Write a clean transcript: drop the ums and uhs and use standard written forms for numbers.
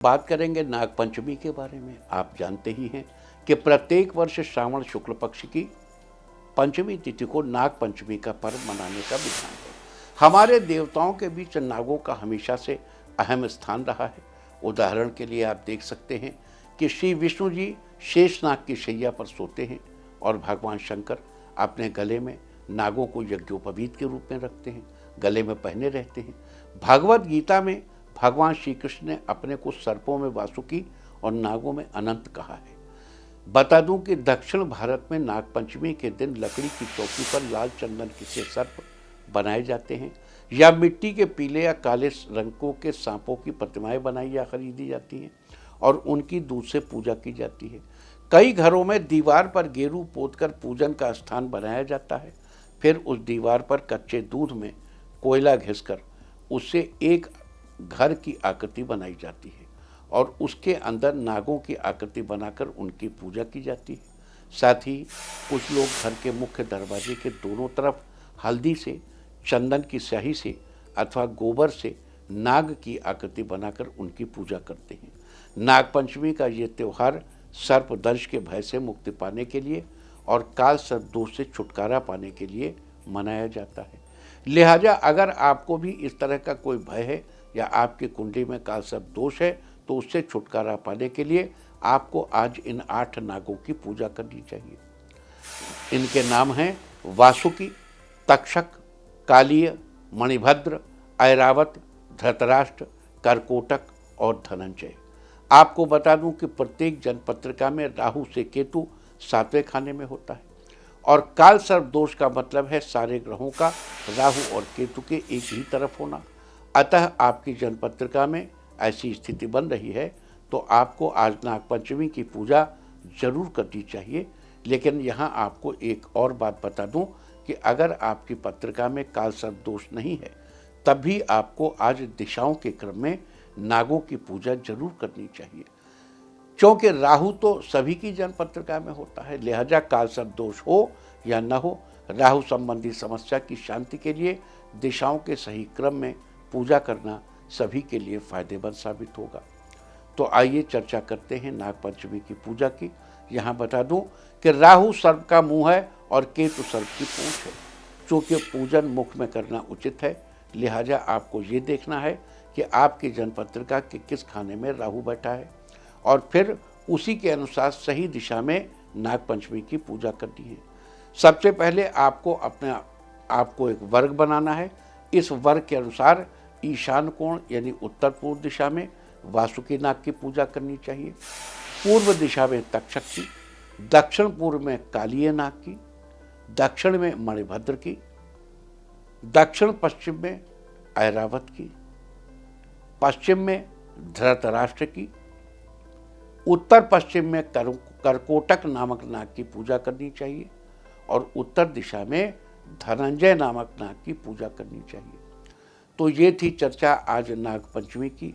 बात करेंगे नाग पंचमी के बारे में। आप जानते ही हैं कि प्रत्येक वर्ष श्रावण शुक्ल पक्ष की पंचमी तिथि को नाग पंचमी का पर्व मनाने का विधान है। हमारे देवताओं के बीच नागों का हमेशा से अहम स्थान रहा है। उदाहरण के लिए आप देख सकते हैं कि श्री विष्णु जी शेषनाग की शैया पर सोते हैं और भगवान शंकर अपने गले में नागों को यज्ञोपवीत के रूप में रखते हैं, गले में पहने रहते हैं। भागवत गीता में भगवान श्री कृष्ण ने अपने को सर्पों में वासुकी और नागों में अनंत कहा है। बता दूं कि दक्षिण भारत में नाग पंचमी के दिन लकड़ी की चौकी पर लाल चंदन से सर्प बनाए जाते हैं या मिट्टी के पीले या काले रंगों के सांपों की प्रतिमाएं बनाई या खरीदी जाती हैं और उनकी दूध से पूजा की जाती है। कई घरों में दीवार पर गेरू पोतकर पूजन का स्थान बनाया जाता है। फिर उस दीवार पर कच्चे दूध में कोयला घिसकर उससे एक घर की आकृति बनाई जाती है और उसके अंदर नागों की आकृति बनाकर उनकी पूजा की जाती है। साथ ही कुछ लोग घर के मुख्य दरवाजे के दोनों तरफ हल्दी से, चंदन की स्याही से अथवा गोबर से नाग की आकृति बनाकर उनकी पूजा करते हैं। नाग पंचमी का ये त्यौहार सर्प दंश के भय से मुक्ति पाने के लिए और काल सर्प दोष से छुटकारा पाने के लिए मनाया जाता है। लिहाजा अगर आपको भी इस तरह का कोई भय है या आपकी कुंडली में काल सर्प दोष है तो उससे छुटकारा पाने के लिए आपको आज इन 8 नागों की पूजा करनी चाहिए। इनके नाम हैं वासुकी, तक्षक, कालीय, मणिभद्र, ऐरावत, धृतराष्ट्र, करकोटक और धनंजय। आपको बता दूं कि प्रत्येक जनपत्रिका में राहु से केतु 7वें खाने में होता है और काल सर्प दोष का मतलब है सारे ग्रहों का राहु और केतु के एक ही तरफ होना। अतः आपकी जनपत्रिका में ऐसी स्थिति बन रही है तो आपको आज नाग पंचमी की पूजा जरूर करनी चाहिए। लेकिन यहाँ आपको एक और बात बता दूं कि अगर आपकी पत्रिका में काल सर्प दोष नहीं है तब भी आपको आज दिशाओं के क्रम में नागों की पूजा जरूर करनी चाहिए, क्योंकि राहु तो सभी की जनपत्रिका में होता है। लिहाजा काल सर्प दोष हो या न हो, राहु संबंधी समस्या की शांति के लिए दिशाओं के सही क्रम में पूजा करना सभी के लिए फायदेमंद साबित होगा। तो आइए चर्चा करते हैं नाग पंचमी की पूजा की। यहाँ बता दूं कि राहु सर्प का मुंह है और केतु सर्प की पूंछ है। चूँकि पूजन मुख में करना उचित है, लिहाजा आपको ये देखना है कि आपकी जनपत्रिका के किस खाने में राहु बैठा है और फिर उसी के अनुसार सही दिशा में नाग पंचमी की पूजा करनी है। सबसे पहले आपको एक वर्ग बनाना है। इस वर्ग के अनुसार ईशान कोण यानी उत्तर पूर्व दिशा में वासुकी नाग की पूजा करनी चाहिए, पूर्व दिशा में तक्षक की, दक्षिण पूर्व में कालीय नाग की, दक्षिण में मणिभद्र की, दक्षिण पश्चिम में ऐरावत की, पश्चिम में धृतराष्ट्र की, उत्तर पश्चिम में करकोटक नामक नाग की पूजा करनी चाहिए और उत्तर दिशा में धनंजय नामक नाग की पूजा करनी चाहिए। तो ये थी चर्चा आज नाग पंचमी की।